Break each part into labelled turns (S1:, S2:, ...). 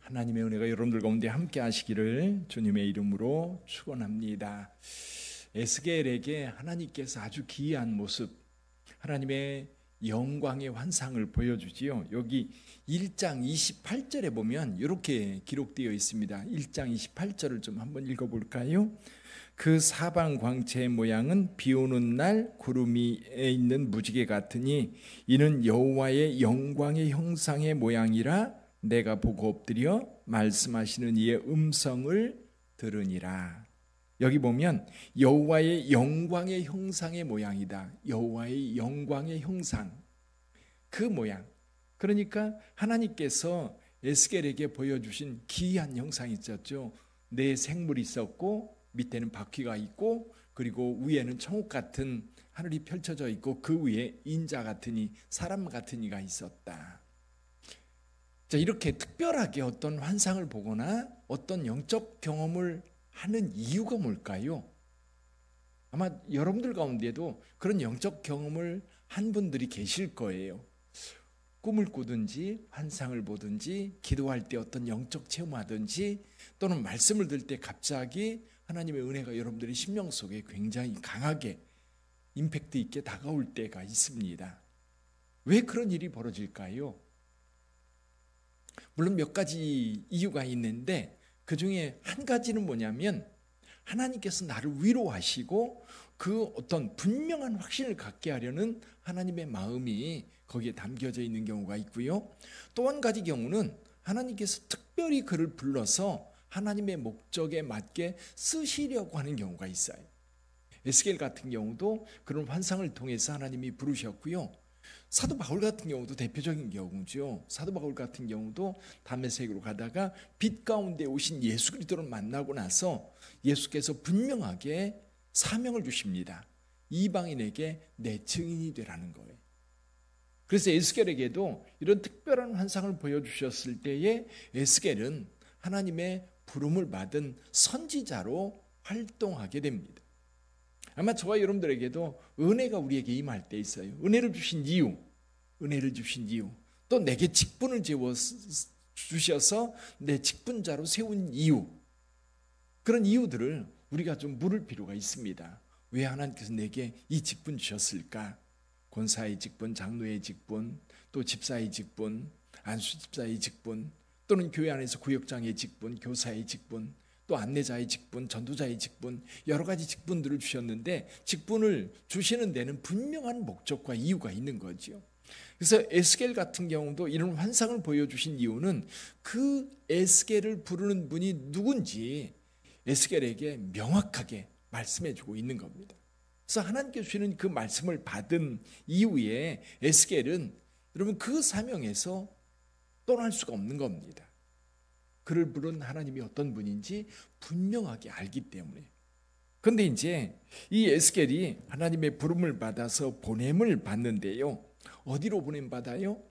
S1: 하나님의 은혜가 여러분들 가운데 함께 하시기를 주님의 이름으로 축원합니다. 에스겔에게 하나님께서 아주 기이한 모습, 하나님의 영광의 환상을 보여주지요. 여기 1장 28절에 보면 이렇게 기록되어 있습니다. 1장 28절을 좀 한번 읽어볼까요? 그 사방 광채의 모양은 비오는 날 구름이 있는 무지개 같으니 이는 여호와의 영광의 형상의 모양이라 내가 보고 엎드려 말씀하시는 이의 음성을 들으니라. 여기 보면 여호와의 영광의 형상의 모양이다. 여호와의 영광의 형상, 그 모양. 그러니까 하나님께서 에스겔에게 보여주신 기이한 형상이 있었죠. 네 생물이 있었고 밑에는 바퀴가 있고 그리고 위에는 천국 같은 하늘이 펼쳐져 있고 그 위에 인자 같은 이, 사람 같은 이가 있었다. 자, 이렇게 특별하게 어떤 환상을 보거나 어떤 영적 경험을 하는 이유가 뭘까요? 아마 여러분들 가운데도 그런 영적 경험을 한 분들이 계실 거예요. 꿈을 꾸든지 환상을 보든지 기도할 때 어떤 영적 체험하든지 또는 말씀을 들을 때 갑자기 하나님의 은혜가 여러분들의 심령 속에 굉장히 강하게 임팩트 있게 다가올 때가 있습니다. 왜 그런 일이 벌어질까요? 물론 몇 가지 이유가 있는데 그 중에 한 가지는 뭐냐면 하나님께서 나를 위로하시고 그 어떤 분명한 확신을 갖게 하려는 하나님의 마음이 거기에 담겨져 있는 경우가 있고요. 또 한 가지 경우는 하나님께서 특별히 그를 불러서 하나님의 목적에 맞게 쓰시려고 하는 경우가 있어요. 에스겔 같은 경우도 그런 환상을 통해서 하나님이 부르셨고요. 사도 바울 같은 경우도 대표적인 경우죠. 사도 바울 같은 경우도 다메섹으로 가다가 빛 가운데 오신 예수 그리스도를 만나고 나서 예수께서 분명하게 사명을 주십니다. 이방인에게 내 증인이 되라는 거예요. 그래서 에스겔에게도 이런 특별한 환상을 보여주셨을 때에 에스겔은 하나님의 부름을 받은 선지자로 활동하게 됩니다. 아마 저와 여러분들에게도 은혜가 우리에게 임할 때 있어요. 은혜를 주신 이유, 또 내게 직분을 주셔서 내 직분자로 세운 이유, 그런 이유들을 우리가 좀 물을 필요가 있습니다. 왜 하나님께서 내게 이 직분 주셨을까? 권사의 직분, 장로의 직분, 또 집사의 직분, 안수 집사의 직분, 또는 교회 안에서 구역장의 직분, 교사의 직분, 또 안내자의 직분, 전도자의 직분, 여러 가지 직분들을 주셨는데 직분을 주시는 데는 분명한 목적과 이유가 있는 거죠. 그래서 에스겔 같은 경우도 이런 환상을 보여주신 이유는 그 에스겔을 부르는 분이 누군지 에스겔에게 명확하게 말씀해주고 있는 겁니다. 그래서 하나님께 주시는 그 말씀을 받은 이후에 에스겔은 여러분 그 사명에서 떠날 수가 없는 겁니다. 그를 부른 하나님이 어떤 분인지 분명하게 알기 때문에. 그런데 이제 이 에스겔이 하나님의 부름을 받아서 보냄을 받는데요. 어디로 보냄 받아요?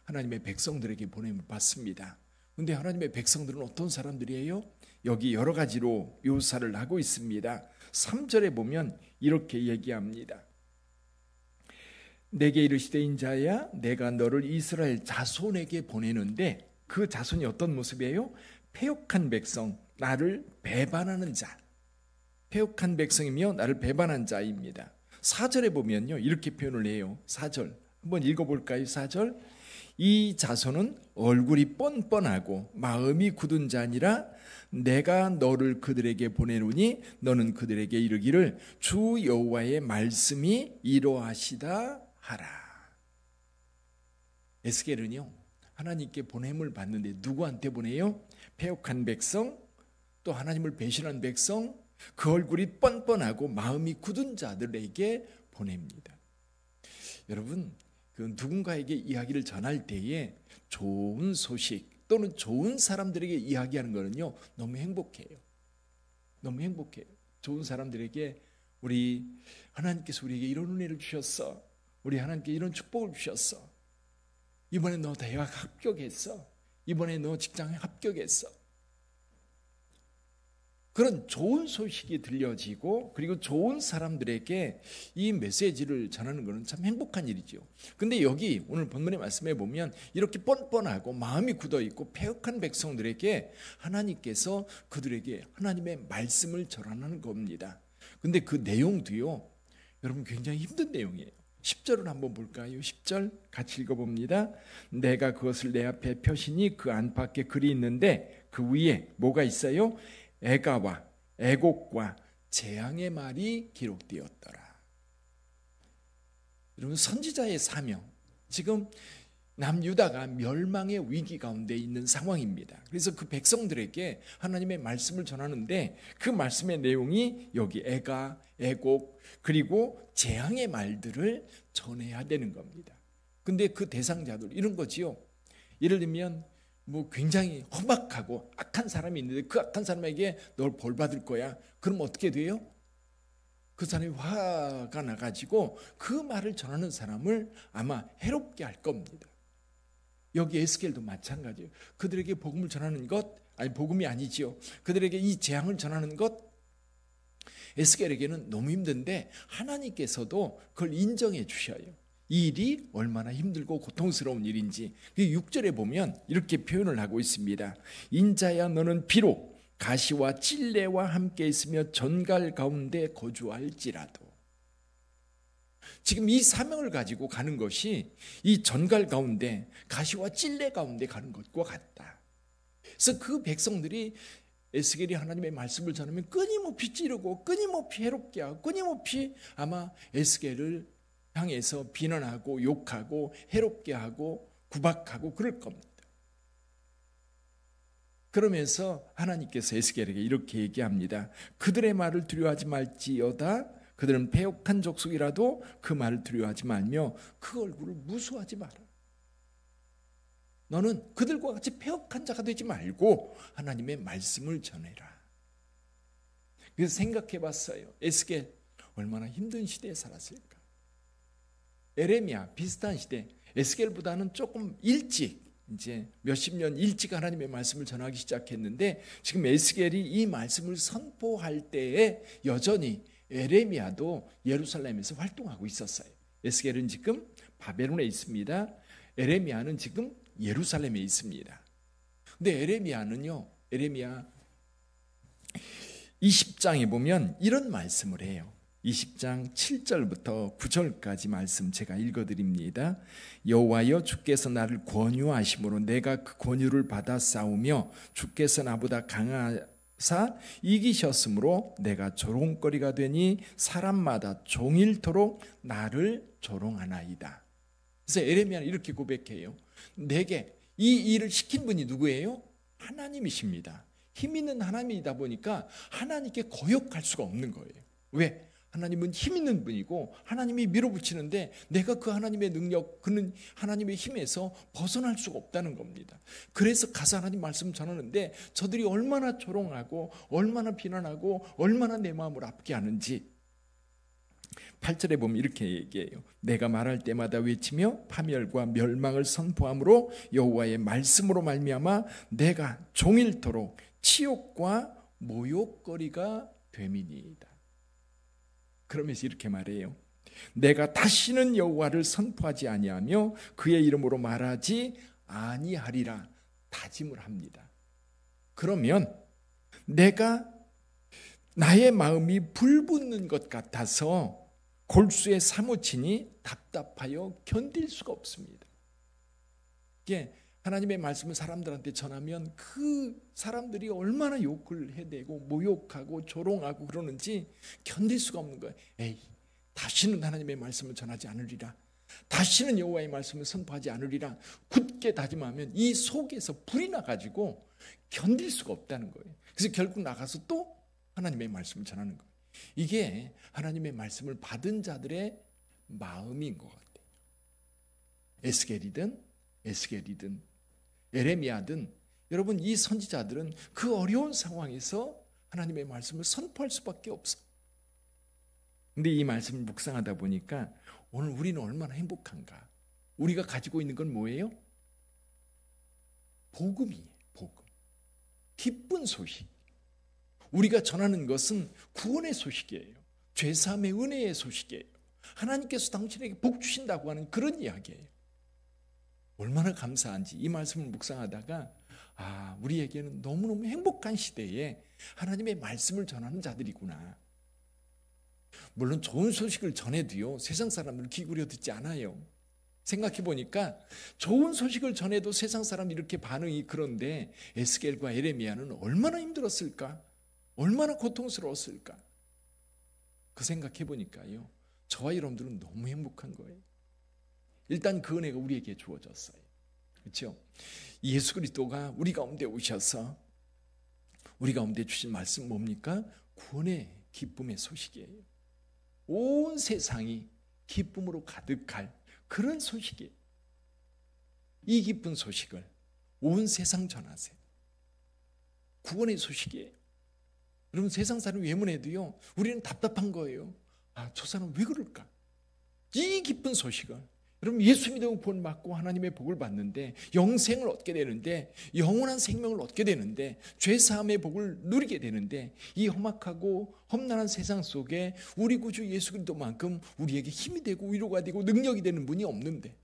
S1: 하나님의 백성들에게 보냄을 받습니다. 그런데 하나님의 백성들은 어떤 사람들이에요? 여기 여러 가지로 묘사를 하고 있습니다. 3절에 보면 이렇게 얘기합니다. 내게 이르시되 인자야 내가 너를 이스라엘 자손에게 보내는데 그 자손이 어떤 모습이에요? 패역한 백성, 나를 배반하는 자. 패역한 백성이며 나를 배반한 자입니다. 4절에 보면요 이렇게 표현을 해요. 4절 한번 읽어볼까요? 4절 이 자손은 얼굴이 뻔뻔하고 마음이 굳은 자니라 내가 너를 그들에게 보내노니 너는 그들에게 이르기를 주 여호와의 말씀이 이러하시다 하라. 에스겔은요 하나님께 보냄을 받는데 누구한테 보내요? 패역한 백성, 또 하나님을 배신한 백성, 그 얼굴이 뻔뻔하고 마음이 굳은 자들에게 보냅니다. 여러분 그 누군가에게 이야기를 전할 때에 좋은 소식 또는 좋은 사람들에게 이야기하는 거는요 너무 행복해요. 너무 행복해요. 좋은 사람들에게 우리 하나님께서 우리에게 이런 은혜를 주셨어. 우리 하나님께 이런 축복을 주셨어. 이번에 너 대학 합격했어. 이번에 너 직장에 합격했어. 그런 좋은 소식이 들려지고 그리고 좋은 사람들에게 이 메시지를 전하는 것은 참 행복한 일이죠. 근데 여기 오늘 본문의 말씀에 보면 이렇게 뻔뻔하고 마음이 굳어있고 패역한 백성들에게 하나님께서 그들에게 하나님의 말씀을 전하는 겁니다. 근데 그 내용도요, 여러분 굉장히 힘든 내용이에요. 10절을 한번 볼까요? 10절 같이 읽어봅니다. 내가 그것을 내 앞에 펴시니 그 안팎에 글이 있는데 그 위에 뭐가 있어요? 애가와 애곡과 재앙의 말이 기록되었더라. 여러분, 선지자의 사명, 지금 남유다가 멸망의 위기 가운데 있는 상황입니다. 그래서 그 백성들에게 하나님의 말씀을 전하는데 그 말씀의 내용이 여기 애가, 애곡, 그리고 재앙의 말들을 전해야 되는 겁니다. 근데 그 대상자들 이런 거지요. 예를 들면 뭐 굉장히 험악하고 악한 사람이 있는데 그 악한 사람에게 널 벌 받을 거야. 그럼 어떻게 돼요? 그 사람이 화가 나가지고 그 말을 전하는 사람을 아마 해롭게 할 겁니다. 여기 에스겔도 마찬가지예요. 그들에게 복음을 전하는 것, 아니 복음이 아니지요. 그들에게 이 재앙을 전하는 것, 에스겔에게는 너무 힘든데 하나님께서도 그걸 인정해 주셔요. 이 일이 얼마나 힘들고 고통스러운 일인지. 6절에 보면 이렇게 표현을 하고 있습니다. 인자야 너는 비록 가시와 찔레와 함께 있으며 전갈 가운데 거주할지라도. 지금 이 사명을 가지고 가는 것이 이 전갈 가운데 가시와 찔레 가운데 가는 것과 같다. 그래서 그 백성들이 에스겔이 하나님의 말씀을 전하면 끊임없이 찌르고 끊임없이 해롭게 하고 끊임없이 아마 에스겔을 향해서 비난하고 욕하고 해롭게 하고 구박하고 그럴 겁니다. 그러면서 하나님께서 에스겔에게 이렇게 얘기합니다. 그들의 말을 두려워하지 말지어다. 그들은 패역한 족속이라도 그 말을 두려워하지 말며 그 얼굴을 무수하지 마라. 너는 그들과 같이 패역한 자가 되지 말고 하나님의 말씀을 전해라. 그래서 생각해 봤어요. 에스겔 얼마나 힘든 시대에 살았을까. 에레미야 비슷한 시대, 에스겔보다는 조금 일찍 이제 몇십 년 일찍 하나님의 말씀을 전하기 시작했는데 지금 에스겔이 이 말씀을 선포할 때에 여전히 에레미야도 예루살렘에서 활동하고 있었어요. 에스겔은 지금 바벨론에 있습니다. 에레미야는 지금 예루살렘에 있습니다. 근데 에레미야는요, 에레미야 20장에 보면 이런 말씀을 해요. 20장 7절부터 9절까지 말씀 제가 읽어드립니다. 여호와여 주께서 나를 권유하심으로 내가 그 권유를 받아 싸우며 주께서 나보다 강하사 이기셨으므로 내가 조롱거리가 되니 사람마다 종일토록 나를 조롱하나이다. 그래서 에레미야는 이렇게 고백해요. 내게 이 일을 시킨 분이 누구예요? 하나님이십니다. 힘 있는 하나님이다 보니까 하나님께 거역할 수가 없는 거예요. 왜? 하나님은 힘 있는 분이고 하나님이 밀어붙이는데 내가 그 하나님의 능력, 그는 하나님의 힘에서 벗어날 수가 없다는 겁니다. 그래서 가서 하나님 말씀 전하는데 저들이 얼마나 조롱하고 얼마나 비난하고 얼마나 내 마음을 아프게 하는지 8절에 보면 이렇게 얘기해요. 내가 말할 때마다 외치며 파멸과 멸망을 선포함으로 여호와의 말씀으로 말미암아 내가 종일토록 치욕과 모욕거리가 됨이니이다. 그러면서 이렇게 말해요. 내가 다시는 여호와를 선포하지 아니하며 그의 이름으로 말하지 아니하리라 다짐을 합니다. 그러면 내가 나의 마음이 불붙는 것 같아서 골수에 사무치니 답답하여 견딜 수가 없습니다. 이게 하나님의 말씀을 사람들한테 전하면 그 사람들이 얼마나 욕을 해대고 모욕하고 조롱하고 그러는지 견딜 수가 없는 거예요. 에이, 다시는 하나님의 말씀을 전하지 않으리라. 다시는 여호와의 말씀을 선포하지 않으리라. 굳게 다짐하면 이 속에서 불이 나가지고 견딜 수가 없다는 거예요. 그래서 결국 나가서 또 하나님의 말씀을 전하는 거예요. 이게 하나님의 말씀을 받은 자들의 마음인 것 같아요. 에스겔이든 에레미야든 여러분 이 선지자들은 그 어려운 상황에서 하나님의 말씀을 선포할 수밖에 없어요. 근데 이 말씀을 묵상하다 보니까 오늘 우리는 얼마나 행복한가. 우리가 가지고 있는 건 뭐예요? 복음이에요. 복음. 기쁜 소식. 우리가 전하는 것은 구원의 소식이에요. 죄사함의 은혜의 소식이에요. 하나님께서 당신에게 복 주신다고 하는 그런 이야기예요. 얼마나 감사한지 이 말씀을 묵상하다가 우리에게는 너무너무 행복한 시대에 하나님의 말씀을 전하는 자들이구나. 물론 좋은 소식을 전해도요, 세상 사람들 기울여 듣지 않아요. 생각해 보니까 좋은 소식을 전해도 세상 사람 이렇게 반응이 그런데 에스겔과 에레미야는 얼마나 힘들었을까? 얼마나 고통스러웠을까? 그 생각해 보니까요, 저와 여러분들은 너무 행복한 거예요. 일단 그 은혜가 우리에게 주어졌어요. 그렇죠? 예수 그리스도가 우리 가운데 오셔서 우리 가운데 주신 말씀 뭡니까? 구원의 기쁨의 소식이에요. 온 세상이 기쁨으로 가득할 그런 소식이에요. 이 기쁜 소식을 온 세상 전하세요. 구원의 소식이에요. 여러분, 세상 사람 외면해도요, 우리는 답답한 거예요. 저 사람 왜 그럴까? 이 기쁜 소식을, 여러분, 예수 믿고 구원 받고 하나님의 복을 받는데, 영생을 얻게 되는데, 영원한 생명을 얻게 되는데, 죄사함의 복을 누리게 되는데, 이 험악하고 험난한 세상 속에 우리 구주 예수 그리스도만큼 우리에게 힘이 되고 위로가 되고 능력이 되는 분이 없는데,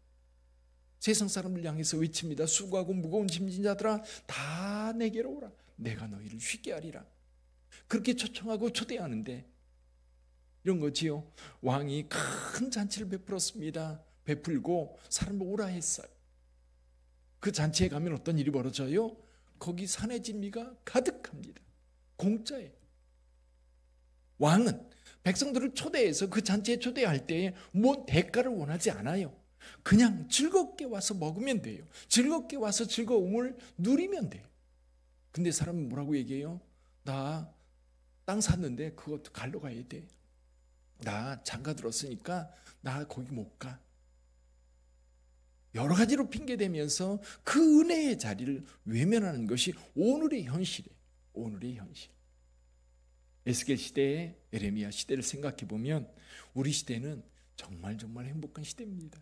S1: 세상 사람을 향해서 외칩니다. 수고하고 무거운 짐진 자들아 다 내게로 오라. 내가 너희를 쉽게 하리라. 그렇게 초청하고 초대하는데, 이런 거지요. 왕이 큰 잔치를 베풀었습니다. 베풀고 사람을 오라 했어요. 그 잔치에 가면 어떤 일이 벌어져요? 거기 산의 진미가 가득합니다. 공짜예요. 왕은 백성들을 초대해서 그 잔치에 초대할 때에 뭐 대가를 원하지 않아요. 그냥 즐겁게 와서 먹으면 돼요. 즐겁게 와서 즐거움을 누리면 돼요. 근데 사람은 뭐라고 얘기해요? 나 땅 샀는데 그것도 갈러 가야 돼. 나 장가 들었으니까 나 거기 못 가. 여러 가지로 핑계대면서 그 은혜의 자리를 외면하는 것이 오늘의 현실이에요. 오늘의 현실. 에스겔 시대에 에레미야 시대를 생각해 보면 우리 시대는 정말 행복한 시대입니다.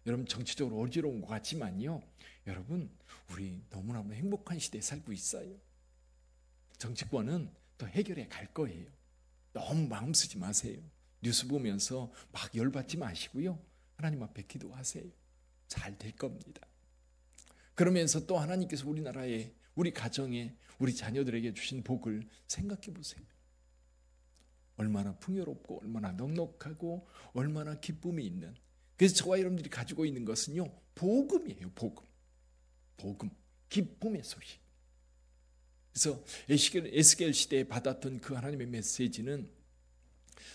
S1: 여러분, 정치적으로 어지러운 것 같지만요, 여러분, 우리 너무너무 행복한 시대에 살고 있어요. 정치권은 또 해결해 갈 거예요. 너무 마음 쓰지 마세요. 뉴스 보면서 막 열받지 마시고요, 하나님 앞에 기도하세요. 잘 될 겁니다. 그러면서 또 하나님께서 우리나라에, 우리 가정에, 우리 자녀들에게 주신 복을 생각해 보세요. 얼마나 풍요롭고 얼마나 넉넉하고 얼마나 기쁨이 있는, 그래서 저와 여러분들이 가지고 있는 것은요, 복음이에요. 복음, 기쁨의 소식. 그래서 에스겔 시대에 받았던 그 하나님의 메시지는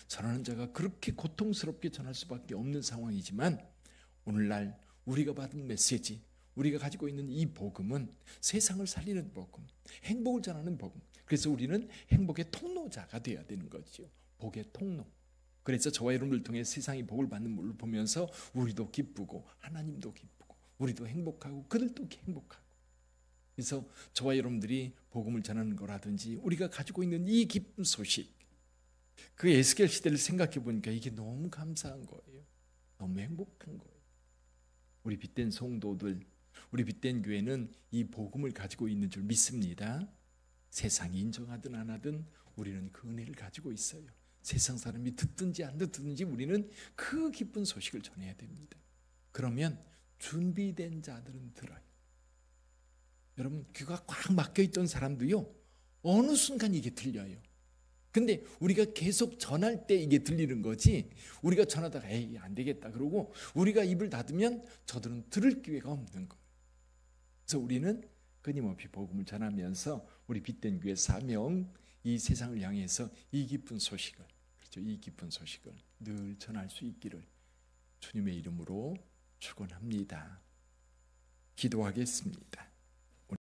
S1: 전하는 자가 그렇게 고통스럽게 전할 수밖에 없는 상황이지만, 오늘날 우리가 받은 메시지, 우리가 가지고 있는 이 복음은 세상을 살리는 복음, 행복을 전하는 복음. 그래서 우리는 행복의 통로자가 되어야 되는 거죠. 복의 통로. 그래서 저와 여러분들 통해 세상이 복을 받는 것을 보면서 우리도 기쁘고 하나님도 기쁘고 우리도 행복하고 그들도 행복하고. 그래서 저와 여러분들이 복음을 전하는 거라든지 우리가 가지고 있는 이 기쁜 소식, 그 에스겔 시대를 생각해 보니까 이게 너무 감사한 거예요. 너무 행복한 거예요. 우리 빛된 성도들, 우리 빛된 교회는 이 복음을 가지고 있는 줄 믿습니다. 세상이 인정하든 안 하든 우리는 그 은혜를 가지고 있어요. 세상 사람이 듣든지 안 듣든지 우리는 그 기쁜 소식을 전해야 됩니다. 그러면 준비된 자들은 들어요. 여러분, 귀가 꽉 막혀있던 사람도요, 어느 순간 이게 들려요. 근데 우리가 계속 전할 때 이게 들리는 거지, 우리가 전하다가 에이 안 되겠다 그러고 우리가 입을 닫으면 저들은 들을 기회가 없는 거예요. 그래서 우리는 끊임없이 복음을 전하면서 우리 빛된 교회 사명, 이 세상을 향해서 이 기쁜 소식을, 그렇죠, 이 기쁜 소식을 늘 전할 수 있기를 주님의 이름으로 축원합니다. 기도하겠습니다.